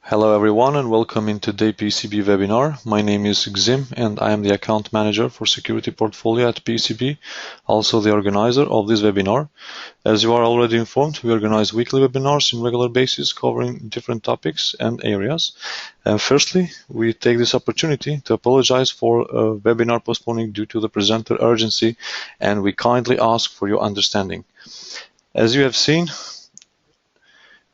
Hello everyone and welcome in today's PECB webinar. My name is Gzim and I am the account manager for security portfolio at PECB, also the organizer of this webinar. As you are already informed, we organize weekly webinars on regular basis covering different topics and areas. Firstly, we take this opportunity to apologize for a webinar postponing due to the presenter urgency, and we kindly ask for your understanding. As you have seen,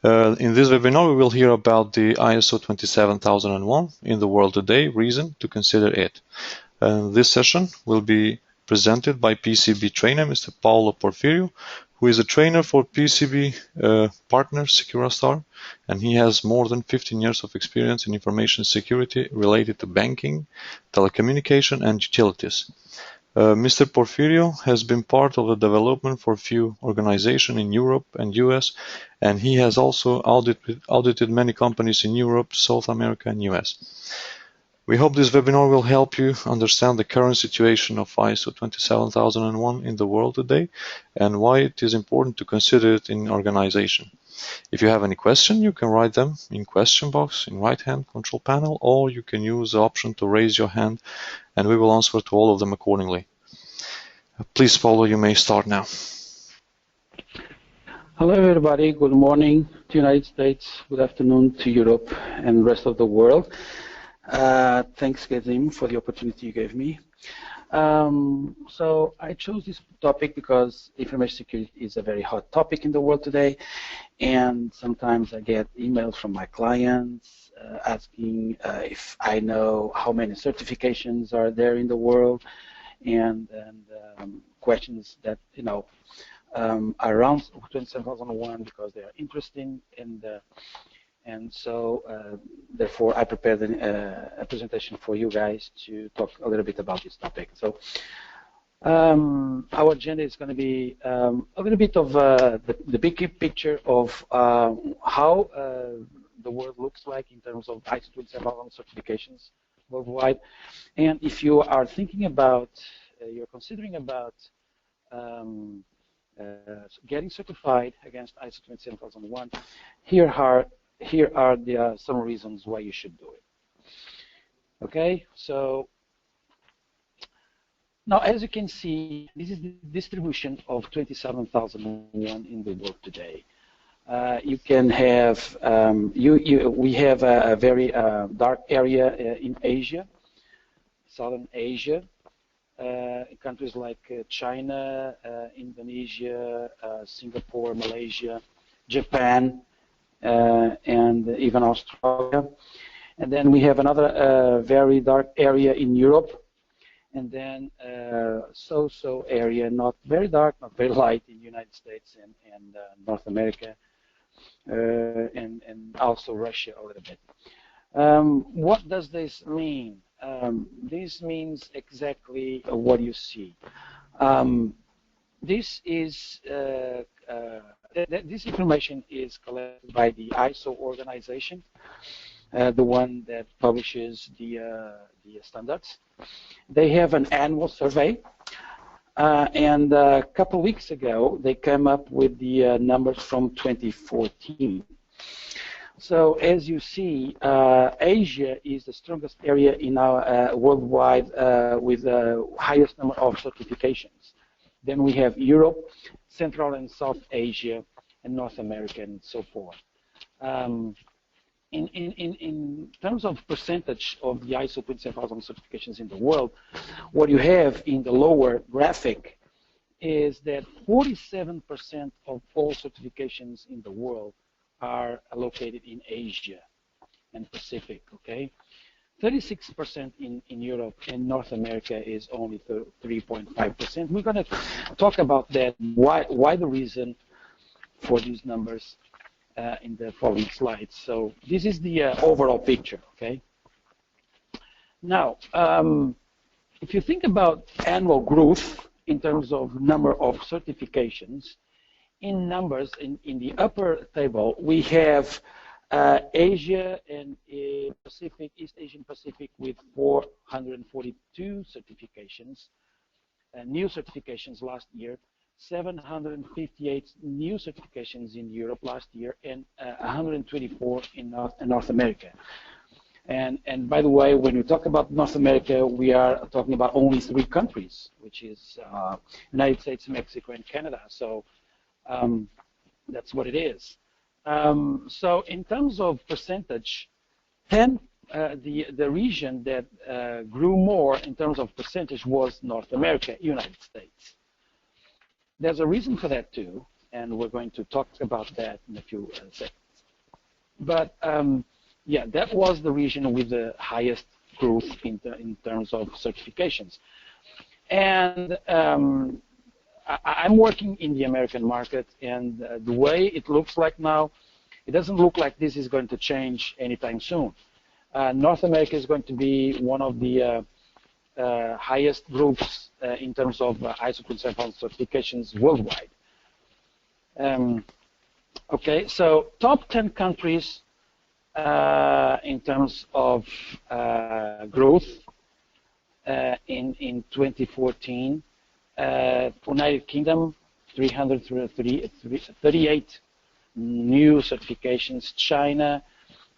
in this webinar, we will hear about the ISO 27001 in the world today, reason to consider it. This session will be presented by PECB trainer, Mr. Paulo Porfirio, who is a trainer for PECB partner Securastar, and he has more than 15 years of experience in information security related to banking, telecommunication, and utilities. Mr. Porfirio has been part of the development for a few organizations in Europe and US, and he has also audited many companies in Europe, South America, and US. We hope this webinar will help you understand the current situation of ISO 27001 in the world today and why it is important to consider it in organization. If you have any question, you can write them in question box in right-hand control panel, or you can use the option to raise your hand and we will answer to all of them accordingly. Please, Paulo, you may start now. Hello everybody, good morning to the United States, good afternoon to Europe and the rest of the world. Thanks, Gazim, for the opportunity you gave me. So I chose this topic because information security is a very hot topic in the world today, and sometimes I get emails from my clients asking if I know how many certifications are there in the world, and questions that around 27001 because they are interesting, and so therefore I prepared a presentation for you guys to talk a little bit about this topic. So our agenda is going to be a little bit of the big picture of how the world looks like in terms of ISO 27001 certifications worldwide, and if you are thinking about, you're considering about getting certified against ISO 27001, here are some reasons why you should do it. Okay, so now as you can see, this is the distribution of 27001 in the world today. You can have, we have a very dark area in Asia, Southern Asia, countries like China, Indonesia, Singapore, Malaysia, Japan, and even Australia. And then we have another very dark area in Europe, and then so-so area, not very dark, not very light, in the United States and North America, and also Russia a little bit. What does this mean? This means exactly what you see. This is this information is collected by the ISO organization, the one that publishes the standards. They have an annual survey, and a couple of weeks ago they came up with the numbers from 2014. So as you see, Asia is the strongest area in our worldwide with the highest number of certifications. Then we have Europe, Central and South Asia, and North America, and so forth. In terms of percentage of the ISO 27001 certifications in the world, what you have in the lower graphic is that 47% of all certifications in the world are located in Asia and Pacific, okay? 36% in Europe, and North America is only 3.5%. We're going to talk about that, why the reason for these numbers in the following slides. So this is the overall picture, okay? Now, if you think about annual growth in terms of number of certifications, in numbers, in the upper table, we have Asia and Pacific, East Asian Pacific with 442 certifications, new certifications last year. 758 new certifications in Europe last year and 124 in North America. And by the way, when we talk about North America, we are talking about only 3 countries, which is United States, Mexico, and Canada. So that's what it is. So in terms of percentage, the region that grew more in terms of percentage was North America, United States. There's a reason for that too, and we're going to talk about that in a few seconds. But yeah, that was the region with the highest growth in terms of certifications. And I'm working in the American market, and the way it looks like now, it doesn't look like this is going to change anytime soon. North America is going to be one of the highest groups in terms of ISO 27000 certifications worldwide. Okay, so top 10 countries in terms of growth in 2014. United Kingdom, 338 new certifications. China,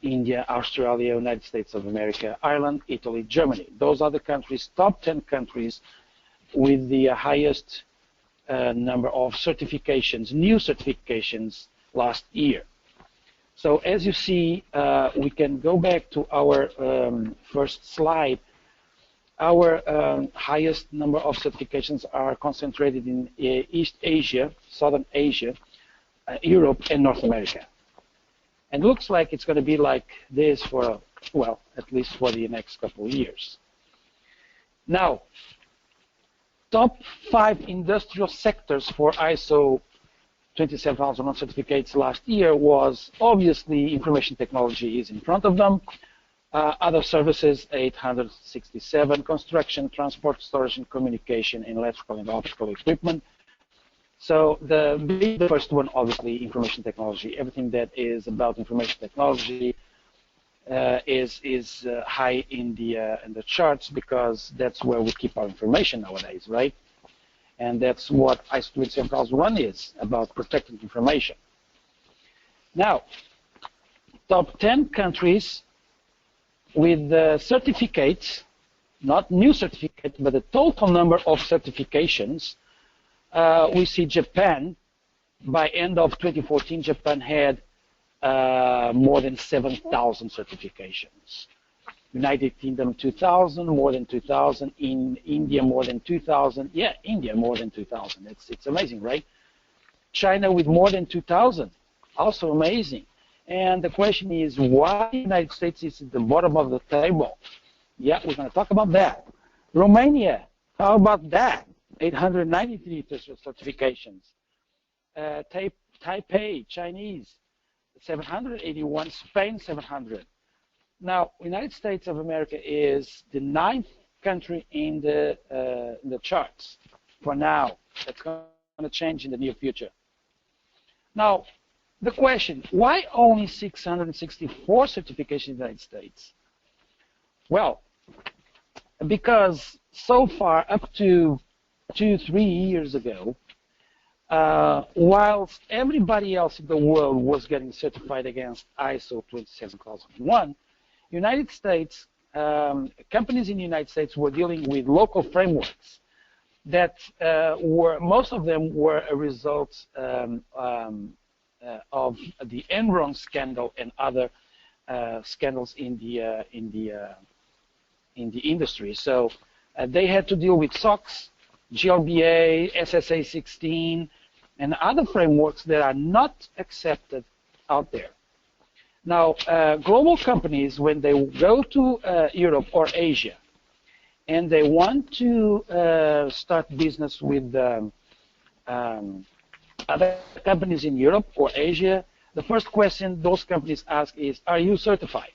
India, Australia, United States of America, Ireland, Italy, Germany. Those are the countries, top 10 countries with the highest number of certifications, new certifications last year. So as you see, we can go back to our first slide. Our highest number of certifications are concentrated in East Asia, Southern Asia, Europe, and North America. And it looks like it's going to be like this for, well, at least for the next couple of years. Now, top 5 industrial sectors for ISO 27001 certificates last year was obviously information technology is in front of them. Other services, 867, construction, transport, storage, and communication, and electrical and optical equipment. So the first one, obviously, information technology. Everything that is about information technology is high in the charts because that's where we keep our information nowadays, right? And that's what ISO 27001 is, about protecting information. Now, top 10 countries with certificates, not new certificates, but the total number of certifications. We see Japan. By end of 2014, Japan had more than 7,000 certifications. United Kingdom 2,000, more than 2,000. In India, more than 2,000. Yeah, India more than 2,000. It's amazing, right? China with more than 2,000, also amazing. And the question is, why the United States is at the bottom of the table? Yeah, we're going to talk about that. Romania, how about that? 893 certifications. Taipei, Chinese, 781. Spain, 700. Now, United States of America is the 9th country in the charts for now. That's going to change in the near future. Now, the question, why only 664 certifications in the United States? Well, because so far, up to 2-3 years ago, whilst everybody else in the world was getting certified against ISO 27001, United States, companies in the United States were dealing with local frameworks that most of them were a result of the Enron scandal and other scandals in the industry. So they had to deal with SOX, GLBA, SSA 16, and other frameworks that are not accepted out there. Now, global companies, when they go to Europe or Asia, and they want to start business with other companies in Europe or Asia, the first question those companies ask is, are you certified?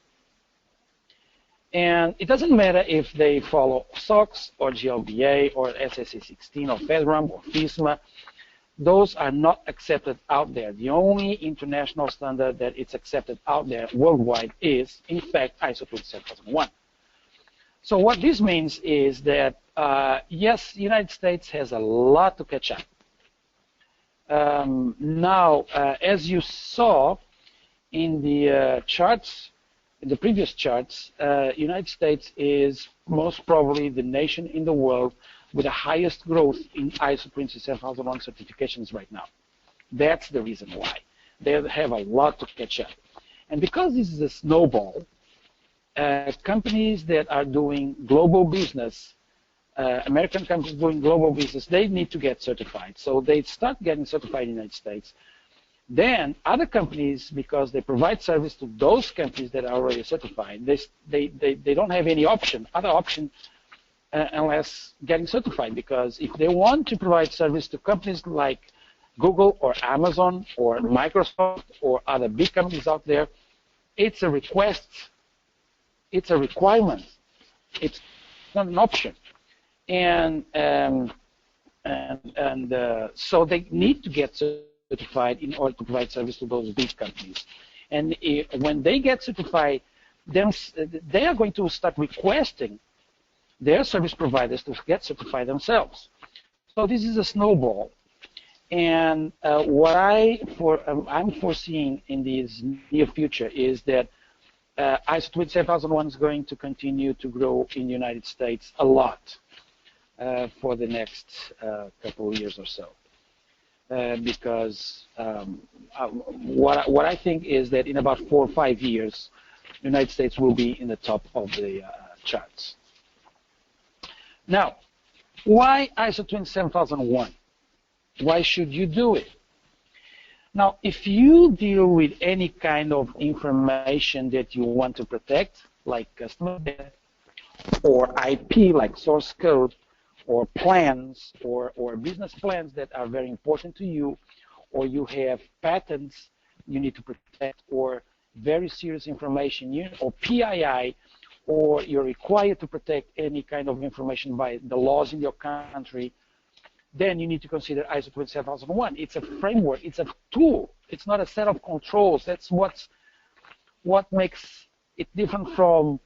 And it doesn't matter if they follow SOX or GLBA or SSA 16 or FedRAMP or FISMA. Those are not accepted out there. The only international standard that is accepted out there worldwide is, in fact, ISO 27001. So what this means is that, yes, the United States has a lot to catch up. Now, as you saw in the charts, in the previous charts, United States is most probably the nation in the world with the highest growth in ISO 27001 certifications right now. That's the reason why. They have a lot to catch up. And because this is a snowball, companies that are doing global business, American companies doing global business, they need to get certified. So they start getting certified in the United States. Then other companies, because they provide service to those companies that are already certified, they don't have any other option unless getting certified. Because if they want to provide service to companies like Google or Amazon or Microsoft or other big companies out there, it's a request, it's a requirement, it's not an option. And so they need to get certified in order to provide service to those big companies. And when they get certified, then they are going to start requesting their service providers to get certified themselves. So this is a snowball. And what I'm foreseeing in this near future is that ISO 27001 is going to continue to grow in the United States a lot for the next couple of years or so. Because what I think is that in about 4 or 5 years, the United States will be in the top of the charts. Now, why ISO 27001? Why should you do it? Now, if you deal with any kind of information that you want to protect, like customer data, or IP, like source code, or plans, or business plans that are very important to you, or you have patents you need to protect, or very serious information, or PII, or you're required to protect any kind of information by the laws in your country, then you need to consider ISO 27001. It's a framework, it's a tool, it's not a set of controls. That's what makes it different from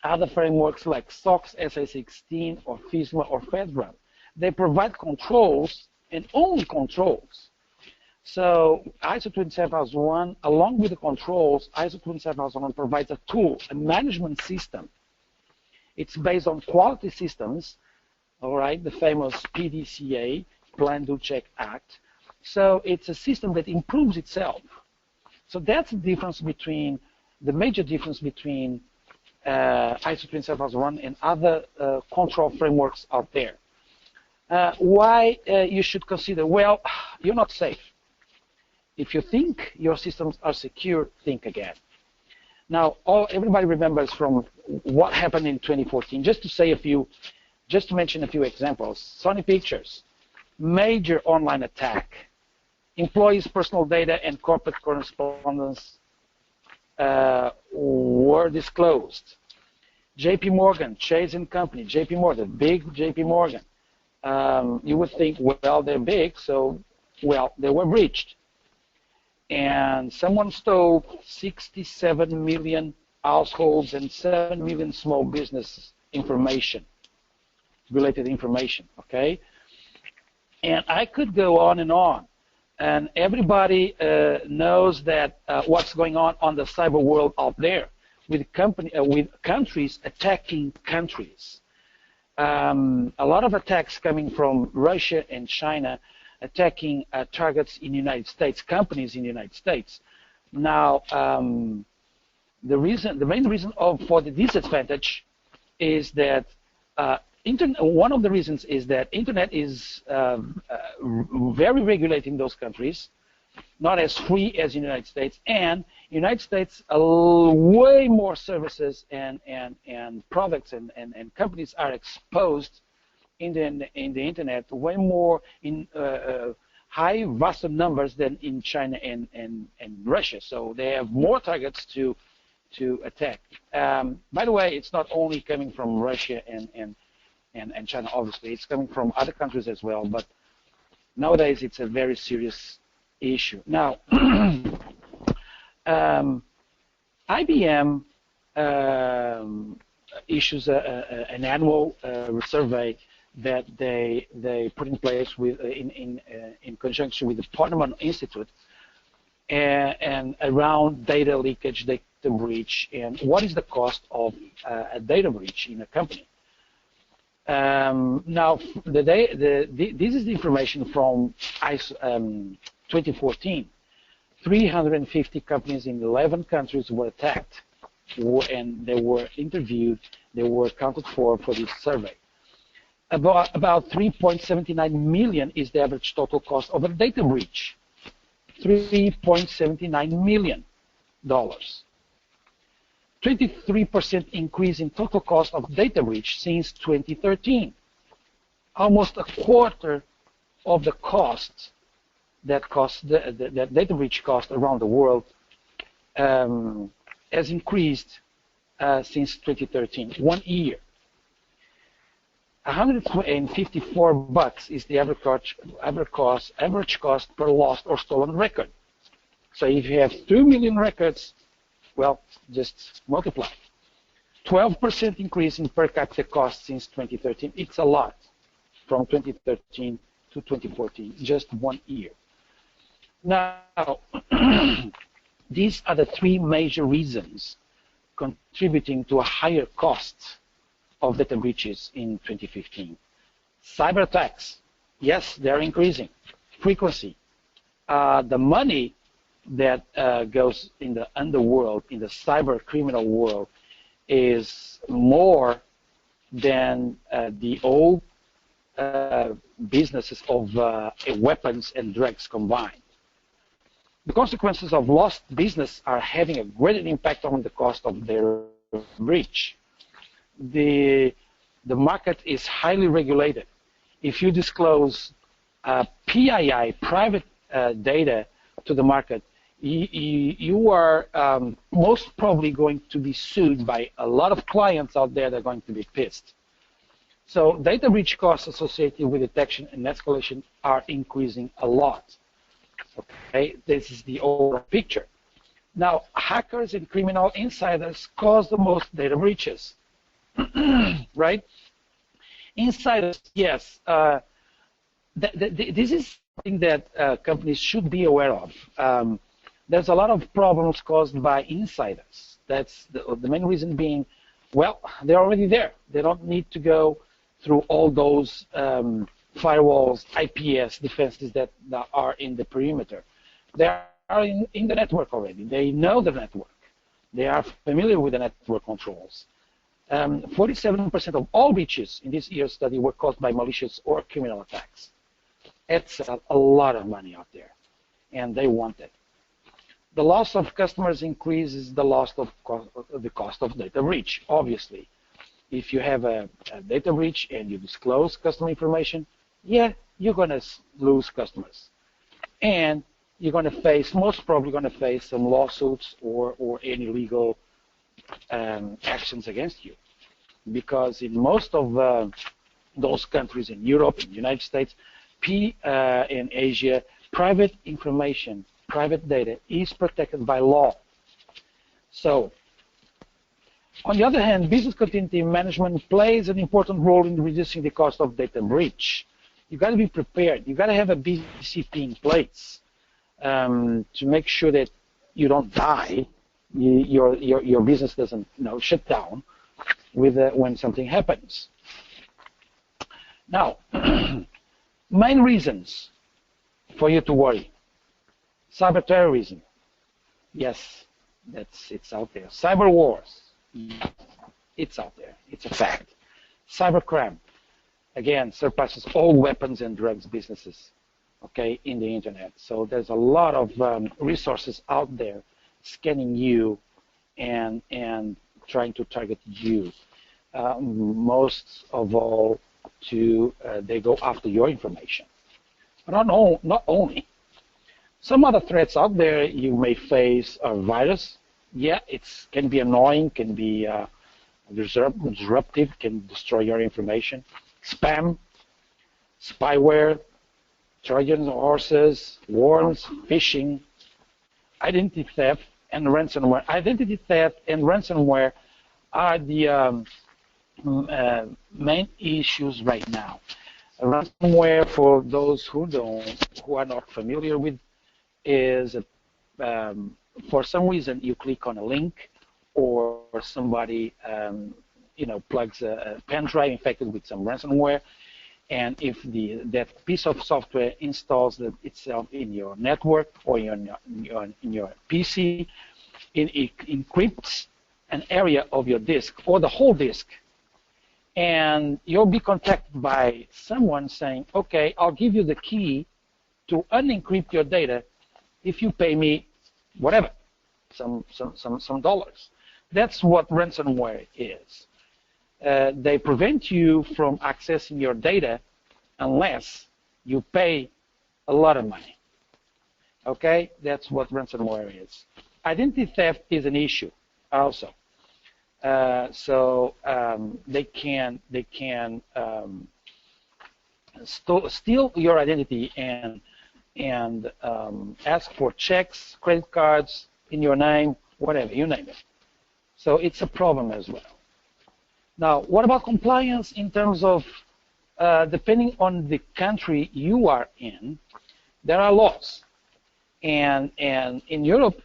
other frameworks like SOX, SA16, or FISMA, or FedRAMP. They provide controls and only controls. So ISO 27001, along with the controls, ISO 27001 provides a tool, a management system. It's based on quality systems, all right, the famous PDCA, Plan, Do, Check, Act. So it's a system that improves itself. So that's the difference between, the major difference between ISO 27001 and other control frameworks out there. Why you should consider, well, you're not safe. If you think your systems are secure, think again. Now, everybody remembers from what happened in 2014. Just to mention a few examples. Sony Pictures, major online attack. Employees' personal data and corporate correspondence were disclosed. JP Morgan, Chase and Company, JP Morgan, big JP Morgan. You would think, well, they're big, so, well, they were breached. And someone stole 67 million households and 7 million small business information, related information, okay? And I could go on. And everybody knows that what's going on the cyber world out there with countries attacking countries. A lot of attacks coming from Russia and China attacking targets in the United States, companies in the United States. Now, the main reason for the disadvantage is that one of the reasons is that internet is very regulated in those countries, not as free as in the United States, and United States way more services and products and companies are exposed in the internet way more in high vast numbers than in China and Russia. So they have more targets to attack. By the way, it's not only coming from Russia and China, obviously. It's coming from other countries as well, but nowadays it's a very serious issue. Now, IBM issues an annual survey that they put in place with in conjunction with the Parliament Institute and around data leakage, data breach, and what is the cost of a data breach in a company. Now, this is the information from ISO 2014. 350 companies in 11 countries were attacked, and they were interviewed. They were accounted for this survey. About 3.79 million is the average total cost of a data breach. $3.79 million. 23% increase in total cost of data breach since 2013. Almost a quarter of the cost that data breach cost around the world has increased since 2013, 1 year. $154 is the average cost per lost or stolen record. So if you have 2 million records, well, just multiply. 12% increase in per capita cost since 2013. It's a lot from 2013 to 2014, just 1 year. Now, these are the 3 major reasons contributing to a higher cost of data breaches in 2015. Cyber attacks, yes, they're increasing. Frequency. The money that goes in the underworld, in the cyber criminal world, is more than the old businesses of weapons and drugs combined. The consequences of lost business are having a greater impact on the cost of their breach. The market is highly regulated. If you disclose PII, private data, to the market, you are most probably going to be sued by a lot of clients out there that are going to be pissed. So data breach costs associated with detection and escalation are increasing a lot. Okay, this is the overall picture. Now, hackers and criminal insiders cause the most data breaches, right? Insiders, yes. This is something that companies should be aware of. There's a lot of problems caused by insiders. That's the main reason being, well, they're already there. They don't need to go through all those firewalls, IPS defenses that are in the perimeter. They are in the network already. They know the network. They are familiar with the network controls. 47% of all breaches in this year's study were caused by malicious or criminal attacks. It's a lot of money out there, and they want it. The loss of customers increases the cost of data breach, obviously. If you have a data breach and you disclose customer information, yeah, you're going to lose customers. And you're going to face, most probably going to face some lawsuits or any legal actions against you. Because in most of those countries, in Europe, in the United States, in Asia, private information, private data is protected by law. So, on the other hand, business continuity management plays an important role in reducing the cost of data breach. You've got to be prepared. You've got to have a BCP in place to make sure that you don't die, your business doesn't shut down when something happens. Now, main reasons for you to worry. Cyber terrorism. Yes, it's out there. Cyber wars. It's out there. It's a fact. Cybercrime, again, surpasses all weapons and drugs businesses, okay, in the internet. So there's a lot of resources out there scanning you and trying to target you. Most of all, they go after your information. But not only. Some other threats out there you may face are virus. Yeah, it can be annoying, can be disruptive, can destroy your information. Spam, spyware, Trojan horses, worms, phishing, identity theft, and ransomware. Identity theft and ransomware are the main issues right now. Ransomware, for those who are not familiar with, is for some reason you click on a link, or somebody plugs a pen drive infected with some ransomware, and if that piece of software installs itself in your network or in your PC, it encrypts an area of your disk or the whole disk, and you'll be contacted by someone saying, okay, I'll give you the key to unencrypt your data if you pay me whatever, some dollars. That's what ransomware is. They prevent you from accessing your data unless you pay a lot of money. Okay, that's what ransomware is. Identity theft is an issue also. They can steal your identity and ask for checks, credit cards in your name, whatever, you name it. So it's a problem as well. Now, what about compliance in terms of, depending on the country you are in, there are laws. And in Europe,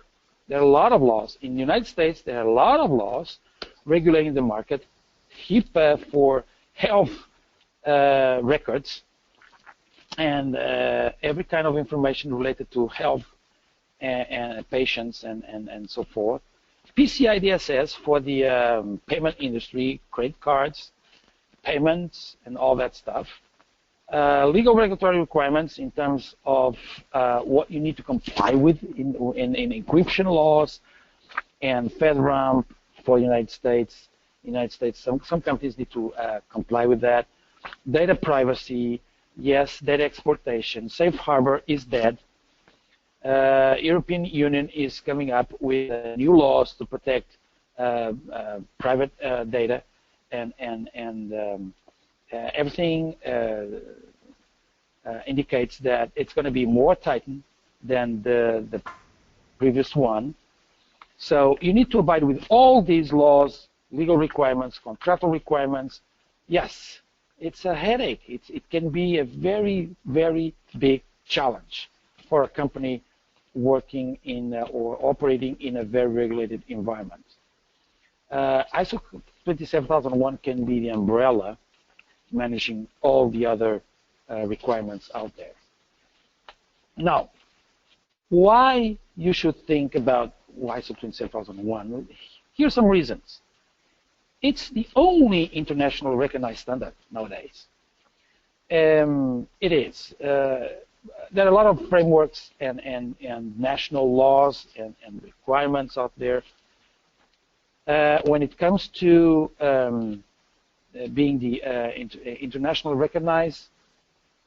there are a lot of laws. In the United States, there are a lot of laws regulating the market, HIPAA for health records, and every kind of information related to health and patients and so forth. PCI DSS for the payment industry, credit cards, payments, and all that stuff. Legal regulatory requirements in terms of what you need to comply with in encryption laws, and FedRAMP for the United States. Some companies need to comply with that. Data privacy, yes, data exportation. Safe harbor is dead. European Union is coming up with new laws to protect private data, and everything indicates that it's going to be more tightened than the previous one. So you need to abide with all these laws, legal requirements, contractual requirements. Yes, it's a headache. It can be a very, very big challenge for a company working in or operating in a very regulated environment. ISO 27001 can be the umbrella managing all the other requirements out there. Now, why you should think about ISO 27001? Here's some reasons. It's the only international recognized standard nowadays. It is. There are a lot of frameworks and national laws and requirements out there. When it comes to being the international recognized,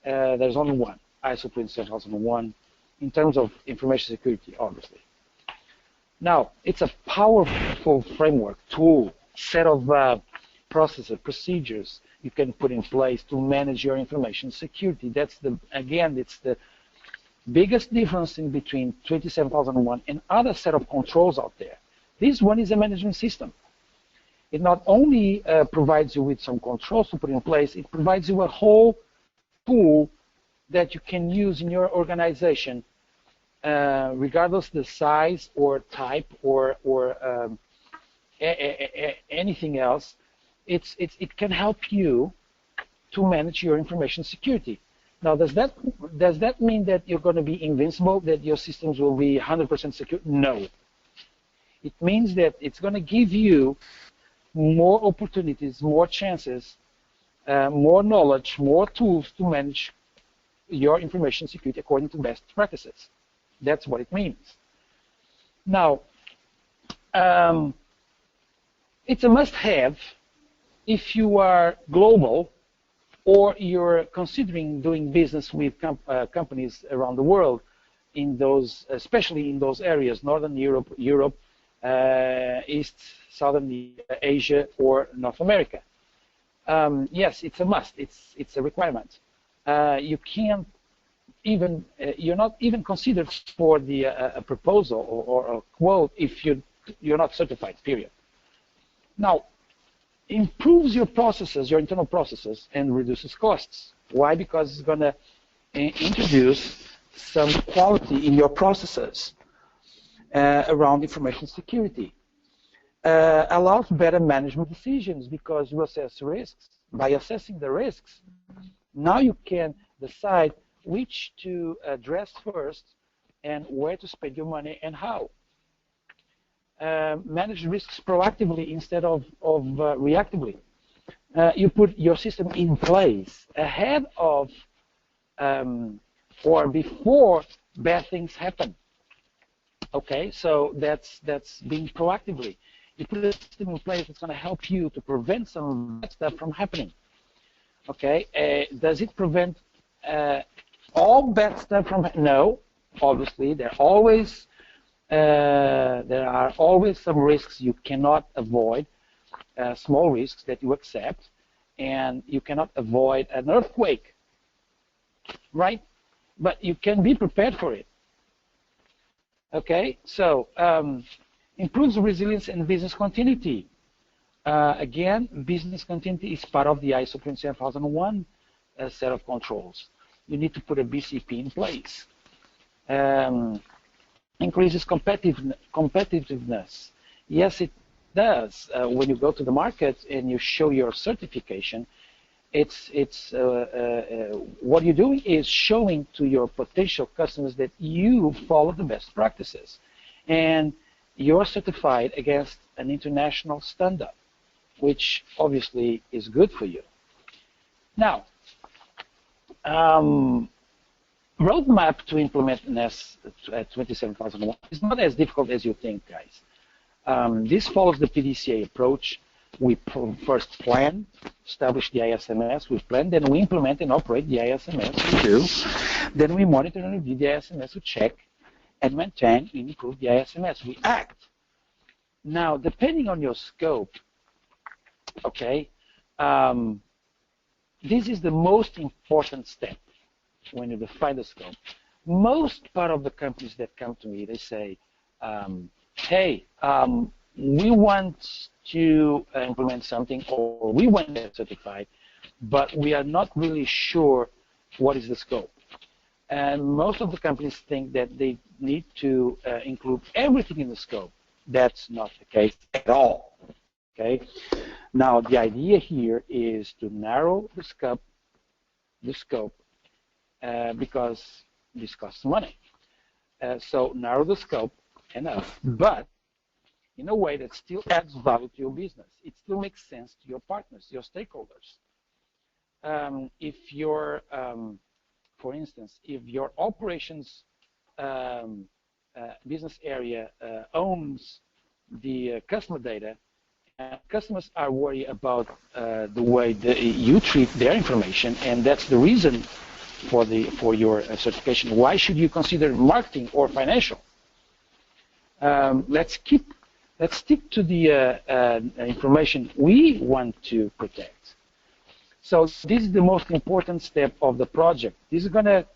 there's only one, ISO 27001, in terms of information security, obviously. Now, it's a powerful framework, tool, set of processes, procedures you can put in place to manage your information security. That's it's the biggest difference in between 27001 and other set of controls out there. This one is a management system. It not only provides you with some controls to put in place, it provides you a whole tool that you can use in your organization, regardless the size or type or anything else. It can help you to manage your information security. Now, does that mean that you're going to be invincible, that your systems will be 100% secure? No. It means that it's going to give you more opportunities, more chances, more knowledge, more tools to manage your information security according to best practices. That's what it means. Now, it's a must-have if you are global or you're considering doing business with companies around the world, in those, especially in those areas, Northern Europe, East, Southern Asia, or North America. Yes, it's a must. It's a requirement. You can't even you're not even considered for the a proposal or a quote if you're not certified. Period. Now, improves your processes, your internal processes, and reduces costs. Why? Because it's going to introduce some quality in your processes around information security. Allows better management decisions because you assess risks. By assessing the risks, now you can decide which to address first and where to spend your money and how. Manage risks proactively instead of reactively. You put your system in place ahead of or before bad things happen. Okay, so that's being proactively. You put a system in place that's going to help you to prevent some bad stuff from happening. Okay, does it prevent all bad stuff from? No, obviously there are always some risks you cannot avoid, small risks that you accept, and you cannot avoid an earthquake, right? But you can be prepared for it. Okay, so improves resilience and business continuity. Again, business continuity is part of the ISO 27001 set of controls. You need to put a BCP in place. Increases competitiveness. Yes, it does. When you go to the market and you show your certification, what you're doing is showing to your potential customers that you follow the best practices, and you're certified against an international standard, which obviously is good for you. Now, roadmap to implement NES 27001 is not as difficult as you think, guys. This follows the PDCA approach. We first plan, establish the ISMS, we plan, then we implement and operate the ISMS, we do. Then we monitor and review the ISMS, we check and maintain and improve the ISMS, we act. Now, depending on your scope, okay, this is the most important step when you define the scope. Most part of the companies that come to me, they say, hey, we want to implement something, or we want to get certified, but we are not really sure what is the scope. And most of the companies think that they need to include everything in the scope. That's not the case at all. Okay. Now the idea here is to narrow the scope, because this costs money. So narrow the scope enough, but in a way that still adds value to your business. It still makes sense to your partners, your stakeholders. If your, for instance, if your operations business area owns the customer data, and customers are worried about the way you treat their information, and that's the reason for your certification. Why should you consider marketing or financial? Let's stick to the information we want to protect. So this is the most important step of the project. This can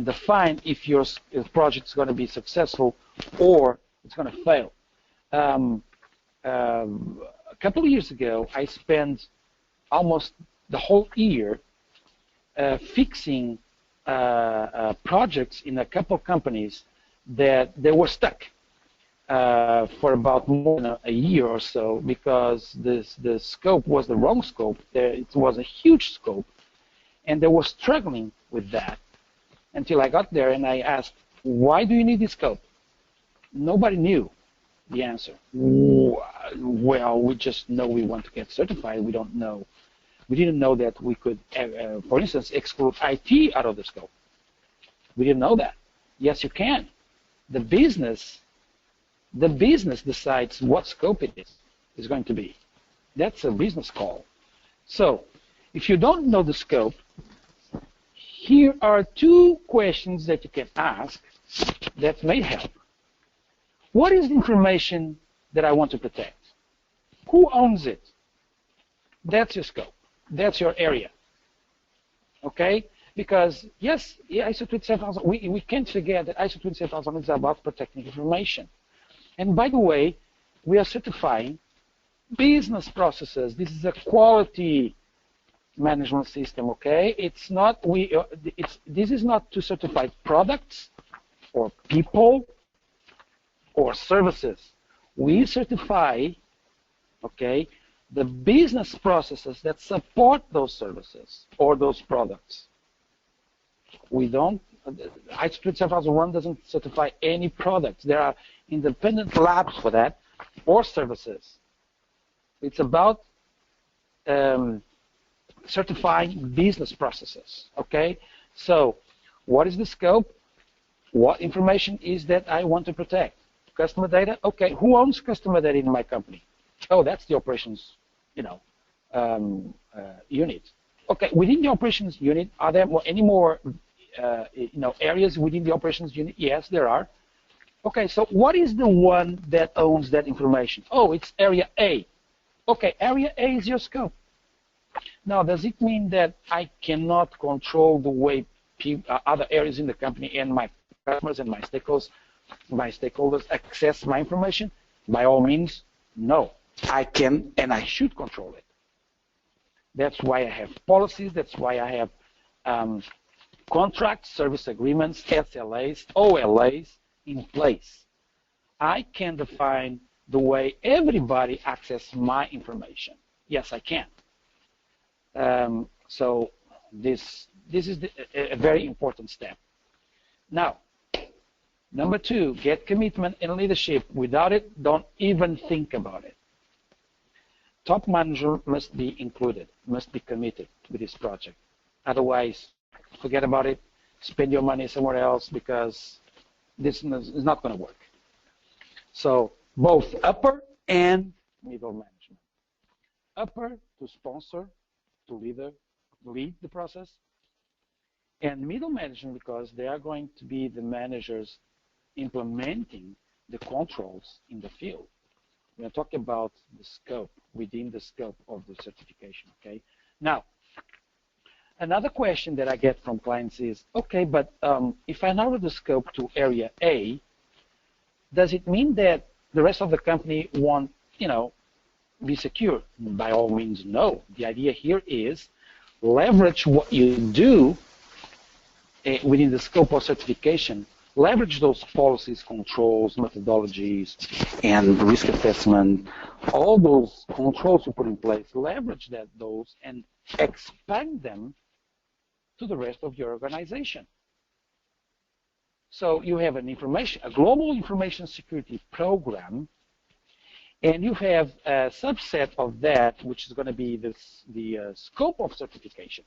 define if your project is going to be successful or it's going to fail. A couple of years ago, I spent almost the whole year fixing projects in a couple of companies that they were stuck for about more than a year or so, because the scope was the wrong scope. It was a huge scope, and they were struggling with that until I got there and I asked, why do you need this scope? Nobody knew the answer. Well, we just know we want to get certified. We don't know. We didn't know that we could, for instance, exclude IT out of the scope. We didn't know that. Yes, you can. The business decides what scope it is going to be. That's a business call. So, if you don't know the scope, here are two questions that you can ask that may help. What is the information that I want to protect? Who owns it? That's your scope. That's your area. Okay? Because, yes, ISO 27000, we can't forget that ISO 27000 is about protecting information. And by the way, we are certifying business processes. This is a quality management system, okay? It's not this is not to certify products or people or services. We certify, okay, the business processes that support those services or those products. We don't, ISO 27001 doesn't certify any products. There are independent labs for that or services. It's about certifying business processes, okay? So what is the scope? What information is that I want to protect? Customer data? Okay, who owns customer data in my company? Oh, that's the operations, unit. Okay, within the operations unit, are there any more, areas within the operations unit? Yes, there are. Okay, so what is the one that owns that information? Oh, it's area A. Okay, area A is your scope. Now, does it mean that I cannot control the way other areas in the company and my customers and my stakeholders access my information? By all means, no. I can and I should control it. That's why I have policies. That's why I have contracts, service agreements, SLAs, OLAs in place. I can define the way everybody accesses my information. Yes, I can. So this is a very important step. Now, number 2, get commitment and leadership. Without it, don't even think about it. Top manager must be included, must be committed with this project. Otherwise, forget about it, spend your money somewhere else because this is not going to work. So both upper and middle management. Upper to sponsor, to lead the process, and middle management because they are going to be the managers implementing the controls in the field. We're talking about the scope, within the scope of the certification, okay? Now, another question that I get from clients is, okay, but if I narrow the scope to area A, does it mean that the rest of the company won't, be secure? By all means, no. The idea here is leverage what you do within the scope of certification, leverage those policies, controls, methodologies, and risk assessment, all those controls you put in place, leverage those and expand them to the rest of your organization. So you have a global information security program, and you have a subset of that, which is going to be the scope of certification.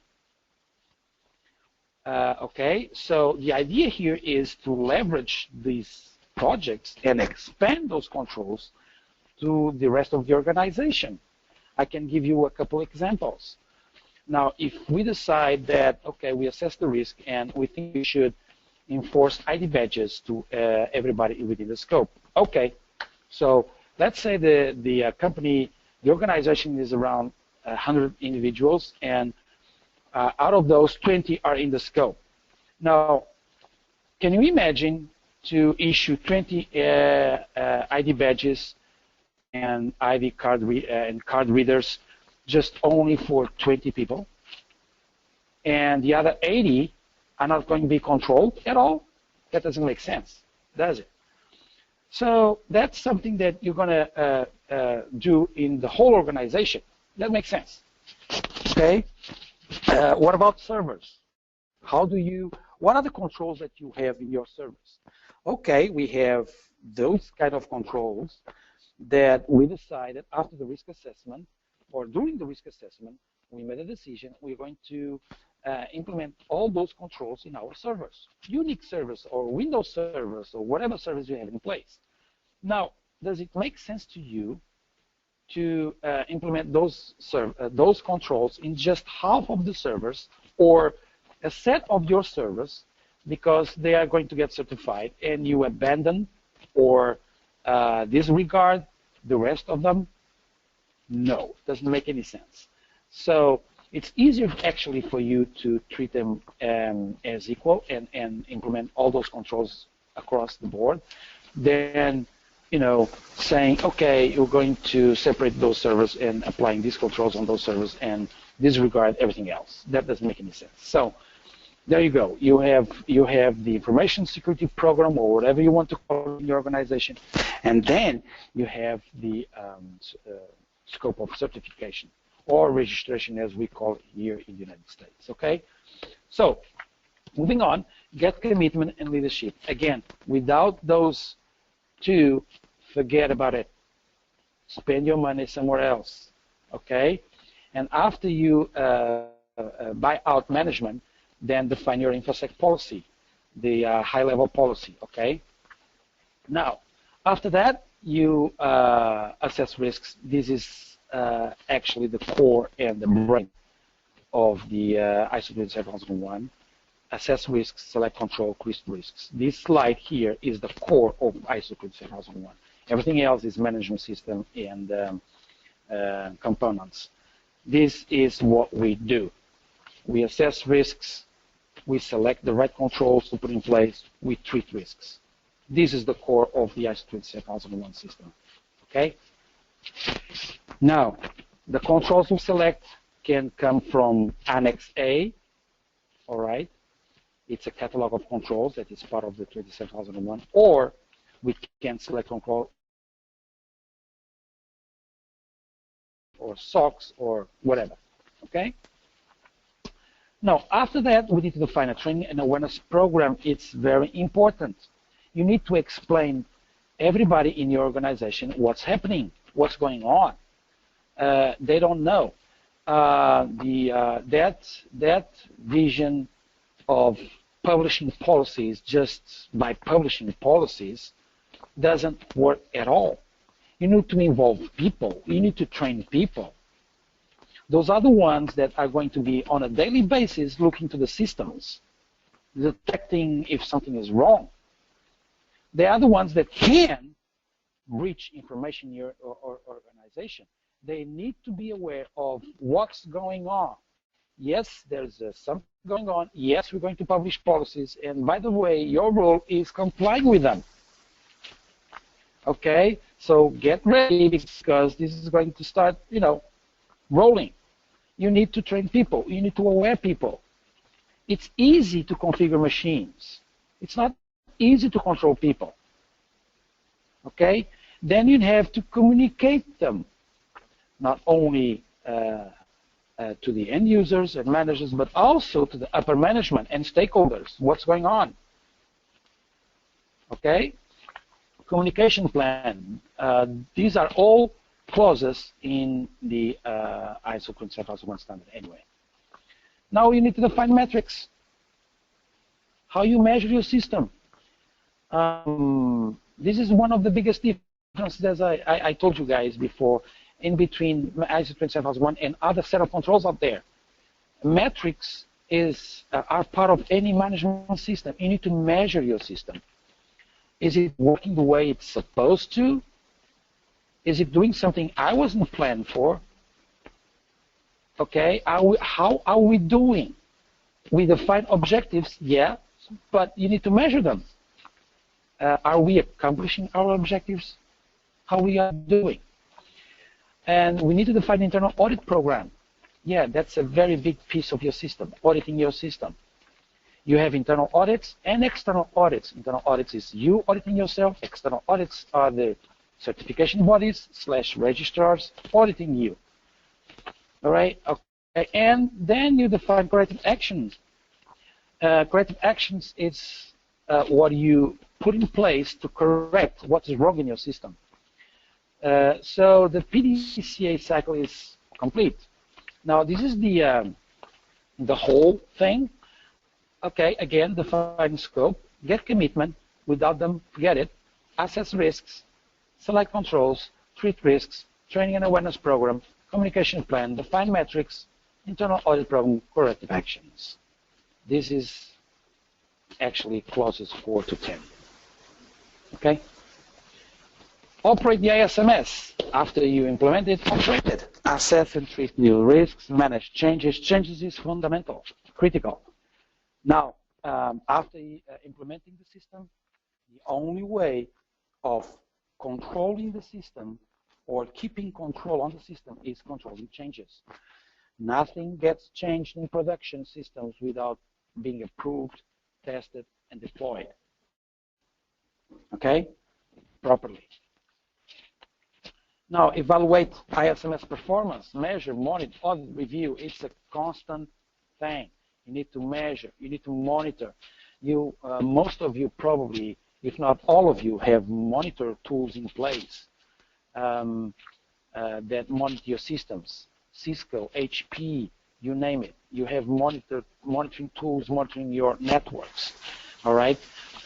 Okay, so the idea here is to leverage these projects and expand those controls to the rest of the organization. I can give you a couple examples. Now, if we decide that, okay, we assess the risk and we think we should enforce ID badges to everybody within the scope. Okay, so let's say the company, the organization is around 100 individuals, and out of those, 20 are in the scope. Now, can you imagine to issue 20 ID badges and ID card and card readers just only for 20 people, and the other 80 are not going to be controlled at all? That doesn't make sense, does it? So that's something that you're going to do in the whole organization. That makes sense. Okay. What about servers? What are the controls that you have in your servers? Okay, we have those kind of controls that we decided after the risk assessment or during the risk assessment, we made a decision. We're going to implement all those controls in our servers, Unix servers or Windows servers or whatever servers you have in place. Now, does it make sense to you to implement those controls in just half of the servers or a set of your servers because they are going to get certified, and you abandon or disregard the rest of them? No, doesn't make any sense. So it's easier actually for you to treat them as equal and implement all those controls across the board than saying, okay, you're going to separate those servers and applying these controls on those servers and disregard everything else. That doesn't make any sense. So there you go. You have the information security program or whatever you want to call it in your organization, and then you have the scope of certification or registration, as we call it here in the United States. Okay. So moving on, get commitment and leadership. Again, without those two, forget about it. Spend your money somewhere else. Okay. And after you buy out management, then define your InfoSec policy, the high-level policy, okay? Now, after that, you assess risks. This is actually the core and the brain of the ISO 27001. Assess risks, select control, risk risks. This slide here is the core of ISO 27001. Everything else is management system and components. This is what we do. We assess risks, we select the right controls to put in place, we treat risks. This is the core of the ISO 27001 system, okay? Now, the controls we select can come from Annex A, all right? It's a catalog of controls that is part of the 27001, or we can select control or SOX or whatever, okay? Now, after that, we need to define a training and awareness program. It's very important. You need to explain everybody in your organization what's happening, what's going on. They don't know. That vision of publishing policies just by publishing policies doesn't work at all. You need to involve people. You need to train people. Those are the ones that are going to be on a daily basis looking to the systems, detecting if something is wrong. They are the ones that can breach information in your organization. They need to be aware of what's going on. Yes, there's something going on. Yes, we're going to publish policies. And by the way, your role is complying with them. Okay, so get ready because this is going to start, rolling. You need to train people. You need to aware people. It's easy to configure machines. It's not easy to control people. Okay, then you have to communicate them, not only to the end users and managers, but also to the upper management and stakeholders. What's going on? Okay. Communication plan. These are all clauses in the ISO 27001 standard anyway. Now you need to define metrics. How you measure your system. This is one of the biggest differences, as I told you guys before, in between ISO 27001 and other set of controls out there. Metrics are part of any management system. You need to measure your system. Is it working the way it's supposed to? Is it doing something I wasn't planned for? Okay, how are we doing? We define objectives, yeah, but you need to measure them. Are we accomplishing our objectives? How we are doing? And we need to define internal audit program. Yeah, that's a very big piece of your system, auditing your system. You have internal audits and external audits. Internal audits is you auditing yourself. External audits are the certification bodies / registrars auditing you. All right. Okay. And then you define corrective actions. Corrective actions is what you put in place to correct what is wrong in your system. So the PDCA cycle is complete. Now this is the whole thing. Okay, again, define scope, get commitment, without them, forget it, assess risks, select controls, treat risks, training and awareness program, communication plan, define metrics, internal audit program, corrective actions. This is actually clauses 4 to 10. Okay? Operate the ISMS. After you implement it, operate it. Assess and treat new risks, manage changes. Changes is fundamental, critical. Now, after implementing the system, the only way of controlling the system or keeping control on the system is controlling changes. Nothing gets changed in production systems without being approved, tested, and deployed. Okay? Properly. Now, evaluate ISMS performance, measure, monitor, audit, review. It's a constant thing. You need to measure. You need to monitor. Most of you probably, if not all of you, have monitor tools in place that monitor your systems. Cisco, HP, you name it. You have monitoring tools monitoring your networks. All right?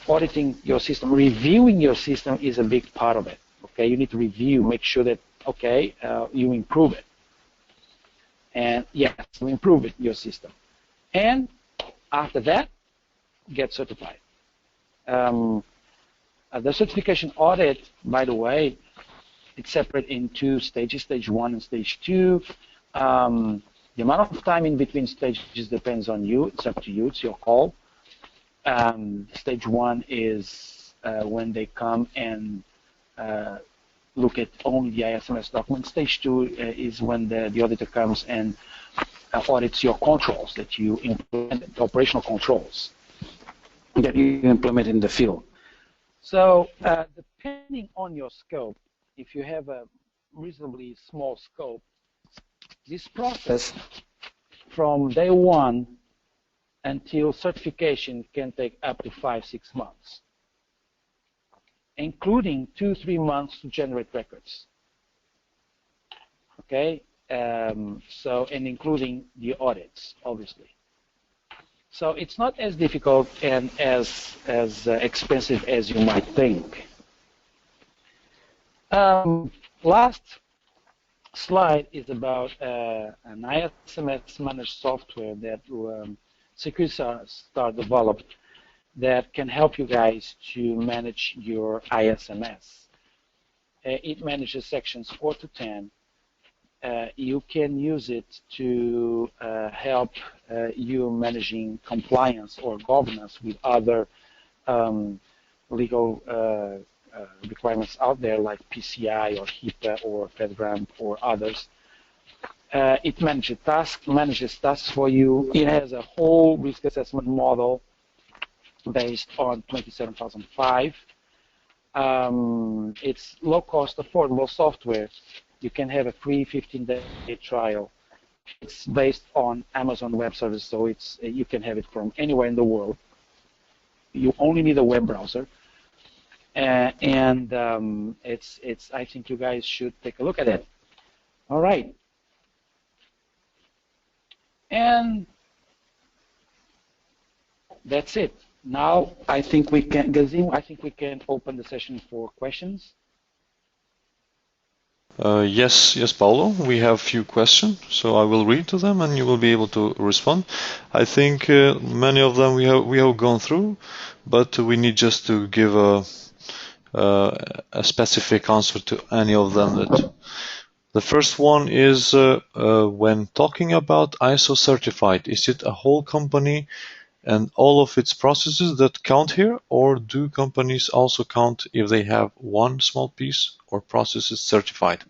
Auditing your system, reviewing your system is a big part of it. Okay, you need to review, make sure that, okay, you improve it. And yes, you improve it, your system. And after that, get certified. The certification audit, by the way, it's separate in two stages, stage 1 and stage 2. The amount of time in between stages depends on you. It's up to you. It's your call. Stage 1 is when they come and look at only the ISMS document. Stage 2 is when the auditor comes and audits your controls that you implement, the operational controls that you implement in the field. So depending on your scope, if you have a reasonably small scope, this process from day 1 until certification can take up to 5-6 months, including 2-3 months to generate records. Okay, and including the audits, obviously. So it's not as difficult and as expensive as you might think. Last slide is about an ISMS managed software that SecurityStar developed that can help you guys to manage your ISMS. It manages sections 4 to 10. You can use it to help you managing compliance or governance with other legal requirements out there like PCI or HIPAA or FedRAMP or others. It manages tasks for you. It has a whole risk assessment model based on 27005. It's low-cost, affordable software. You can have a free 15-day trial. It's based on Amazon Web Services, so you can have it from anywhere in the world. You only need a web browser. I think you guys should take a look at it. All right. And that's it. Now I think we can, Gazim, I think we can open the session for questions. Yes, Paulo. We have a few questions, so I will read to them, and you will be able to respond. I think many of them we have gone through, but we need just to give a specific answer to any of them. The first one is when talking about ISO certified, is it a whole company and all of its processes that count here, or do companies also count if they have one small piece or processes certified?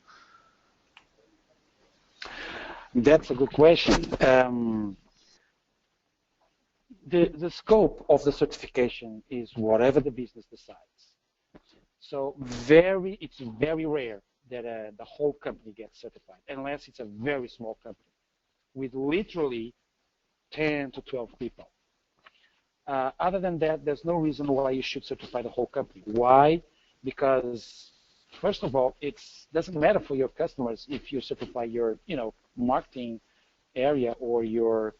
That's a good question. The scope of the certification is whatever the business decides. So it's very rare that the whole company gets certified, unless it's a very small company with literally 10 to 12 people. Other than that, there's no reason why you should certify the whole company. Why? Because first of all, it doesn't matter for your customers if you certify your, marketing area or your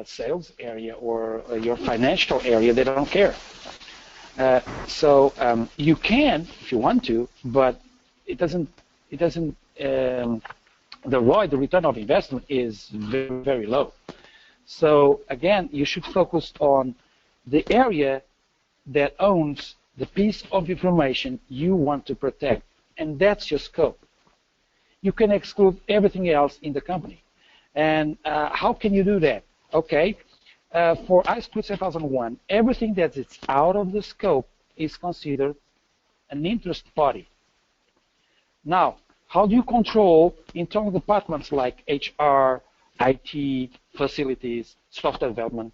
sales area or your financial area. They don't care. So you can if you want to, but it doesn't. The ROI, the return of investment, is very, very low. So again, you should focus on the area that owns the piece of information you want to protect, and that's your scope. You can exclude everything else in the company. And how can you do that? Okay, for ISO 27001, everything that is out of the scope is considered an interest party. Now, how do you control internal departments like HR, IT, facilities, software development?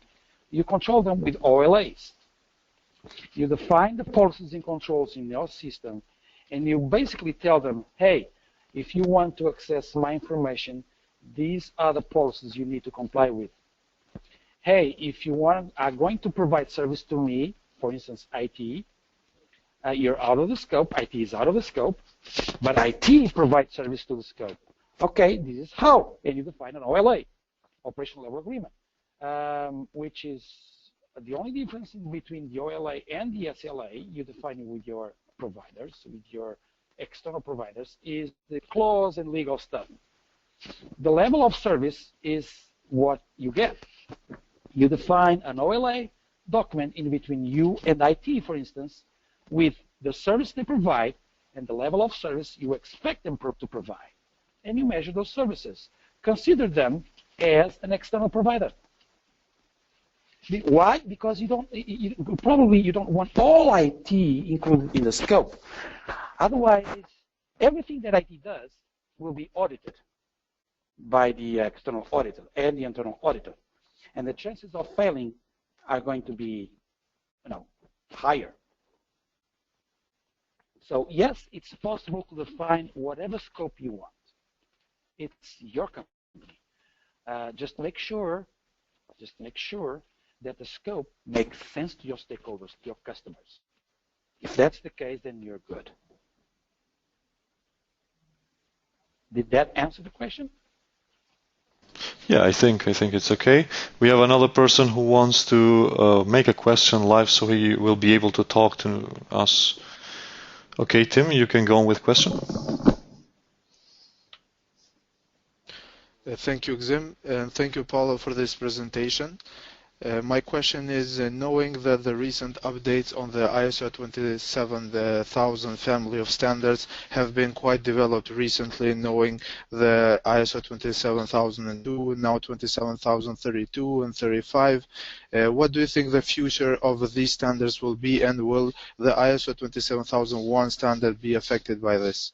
You control them with OLAs. You define the policies and controls in your system, and you basically tell them, hey, if you want to access my information, these are the policies you need to comply with. Hey, if you are going to provide service to me, for instance, IT, you're out of the scope, IT is out of the scope, but IT provides service to the scope. Okay, this is how, and you define an OLA, operational level agreement, which is the only difference between the OLA and the SLA, you define it with your providers, with your external providers, is the clause and legal stuff. The level of service is what you get. You define an OLA document in between you and IT, for instance, with the service they provide and the level of service you expect them to provide. And you measure those services. Consider them as an external provider. Why? Because you don't want all IT included in the scope. Otherwise, everything that IT does will be audited by the external auditor and the internal auditor. And the chances of failing are going to be, higher. So yes, it's possible to define whatever scope you want. It's your company. Just make sure that the scope makes sense to your stakeholders, to your customers. If that's the case, then you're good. Did that answer the question? Yeah, I think it's okay. We have another person who wants to make a question live, so he will be able to talk to us. Okay, Tim, you can go on with question. Thank you, Xim, and thank you, Paulo, for this presentation. My question is, knowing that the recent updates on the ISO 27000 family of standards have been quite developed recently, knowing the ISO 27002, now 27032 and 35, what do you think the future of these standards will be, and will the ISO 27001 standard be affected by this?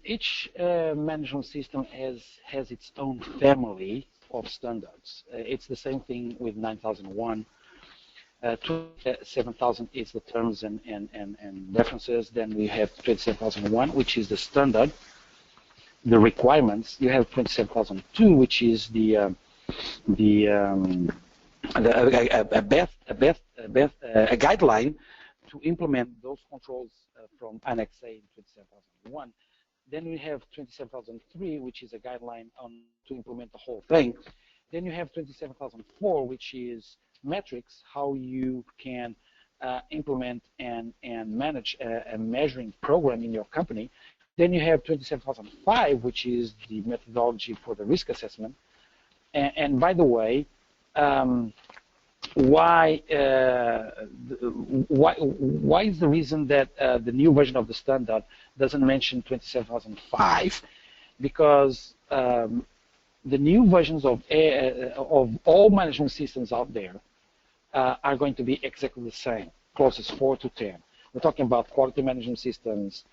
Each management system has its own family of standards. It's the same thing with 9001. 27000 is the terms and references. Then we have 27001, which is the standard, the requirements. You have 27002, which is a guideline to implement those controls from Annex A in 27001. Then we have 27003, which is a guideline on to implement the whole thing. Then you have 27004, which is metrics, how you can implement and manage a measuring program in your company. Then you have 27005, which is the methodology for the risk assessment. And by the way, why is the reason that the new version of the standard doesn't mention 27005? Because the new versions of all management systems out there are going to be exactly the same, clauses 4 to 10. We're talking about quality management systems,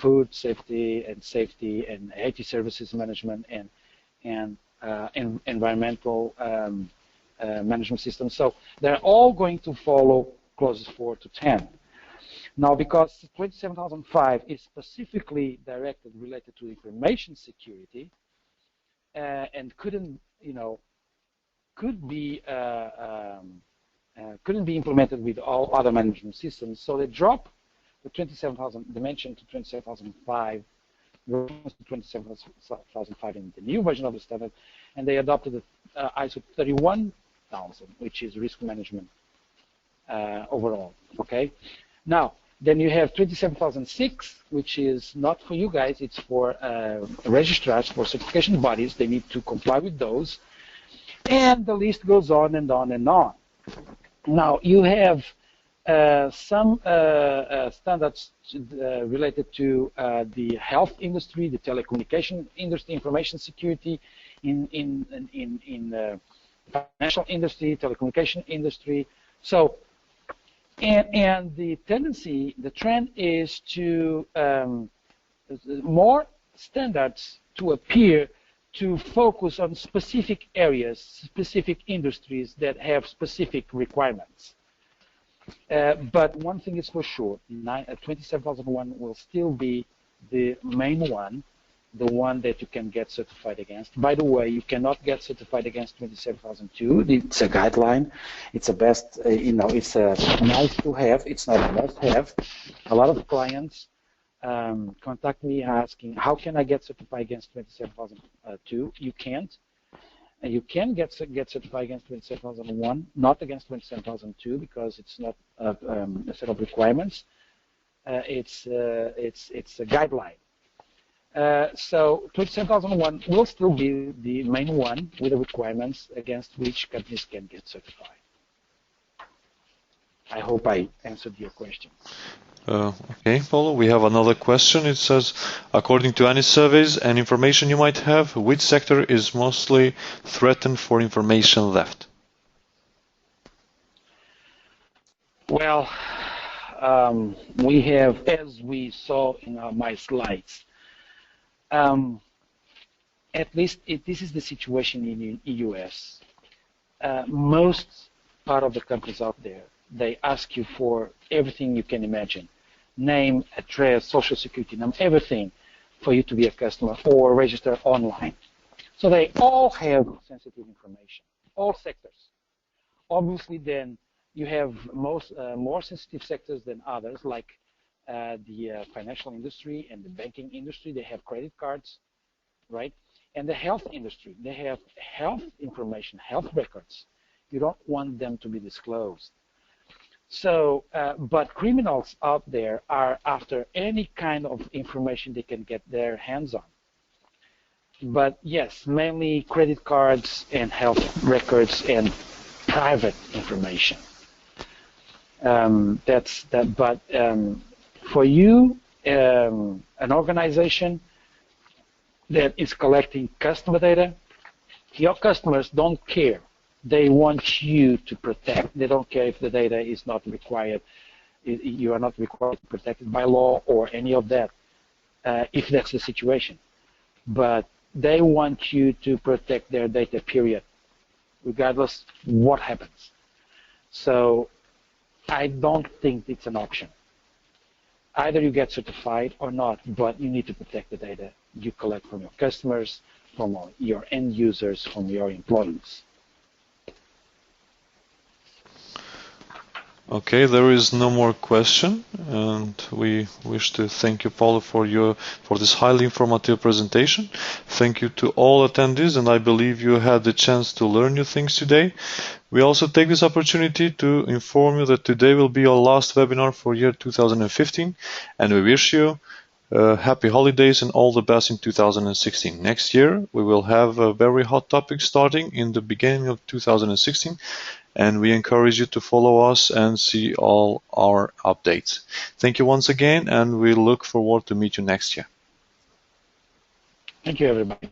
food safety, and IT services management, and environmental management systems. So they're all going to follow clauses 4 to 10. Now, because 27005 is specifically related to information security, and couldn't be implemented with all other management systems, so they dropped the 27000 dimension to 27005, to 27005 in the new version of the standard, and they adopted the ISO 31000, which is risk management overall. Okay. Now, then you have 27006, which is not for you guys, it's for registrars, for certification bodies. They need to comply with those. And the list goes on and on and on. Now, you have some standards related to the health industry, the telecommunication industry, information security, in financial industry, telecommunication industry. So And the tendency, the trend is to more standards to appear to focus on specific areas, specific industries that have specific requirements. But one thing is for sure, 27001 will still be the main one, the one that you can get certified against. By the way, you cannot get certified against 27002. It's a guideline. It's a best, it's a nice to have. It's not a must have. A lot of clients contact me asking, how can I get certified against 27002? You can't. You can get certified against 27001, not against 27002, because it's not a set of requirements. It's a guideline. So 27001 will still be the main one with the requirements against which companies can get certified. I hope I answered your question. Okay, Paulo, we have another question. It says, according to any surveys and information you might have, which sector is mostly threatened for information theft? Well, we have, as we saw in my slides, at least this is the situation in the US. Most part of the companies out there, they ask you for everything you can imagine. Name, address, social security number, everything for you to be a customer or register online. So they all have sensitive information, all sectors. Obviously then you have more sensitive sectors than others, like the financial industry and the banking industry. They have credit cards, right? And the health industry, they have health information, health records. You don't want them to be disclosed. So, but criminals out there are after any kind of information they can get their hands on. But yes, mainly credit cards and health records and private information. That's that. But for you, an organization that is collecting customer data, your customers don't care. They want you to protect. They don't care if the data is not required. You are not required to protect it by law or any of that, if that's the situation. But they want you to protect their data, period, regardless what happens. So I don't think it's an option. Either you get certified or not, but you need to protect the data you collect from your customers, from your end users, from your employees. Okay, there is no more question, and we wish to thank you, Paulo, for this highly informative presentation. Thank you to all attendees, and I believe you had the chance to learn new things today. We also take this opportunity to inform you that today will be our last webinar for year 2015, and we wish you happy holidays and all the best in 2016. Next year, we will have a very hot topic starting in the beginning of 2016. And we encourage you to follow us and see all our updates. Thank you once again, and we look forward to meet you next year. Thank you, everybody.